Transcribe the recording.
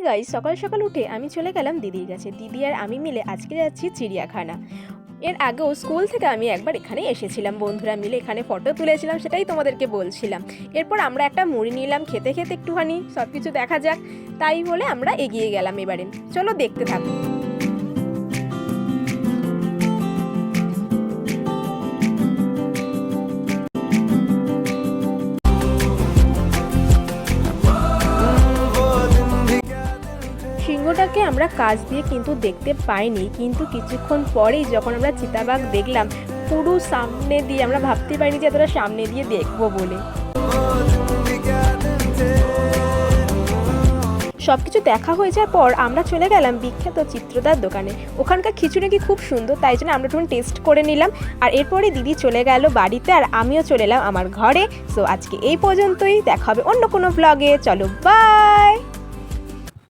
Guys, সকাল সকাল উঠে আমি চলে গেলাম দিদির কাছে। দিদি আর আমি মিলে আজকে যাচ্ছি চিড়িয়াখানা। এর আগেও স্কুল থেকে আমি একবার এখানে এসেছিলাম, বন্ধুরা মিলে এখানে ফটো তুলেছিলাম, সেটাই তোমাদেরকে বলছিলাম। এরপর আমরা একটা মুড়ি নিলাম, খেতে খেতে একটুখানি সব কিছু দেখা যাক, তাই বলে আমরা এগিয়ে গেলাম। এবারে চলো দেখতে থাকো। সিংহটাকে আমরা কাছ দিয়ে কিন্তু দেখতে পাইনি, কিন্তু কিছুক্ষণ পরেই যখন আমরা চিতাবাঘ দেখলাম পুরো সামনে দিয়ে, আমরা ভাবতে পারিনি যে এতটা সামনে দিয়ে দেখবো বলে। সবকিছু দেখা হয়ে যাওয়ার পর আমরা চলে গেলাম বিখ্যাত চিত্রদার দোকানে। ওখানকার খিচুড়ি নাকি খুব সুন্দর, তাই জন্য আমরা একটু টেস্ট করে নিলাম। আর এরপরে দিদি চলে গেল বাড়িতে, আর আমিও চলে এলাম আমার ঘরে। সো আজকে এই পর্যন্তই, দেখা হবে অন্য কোনো ব্লগে। চলো বাই।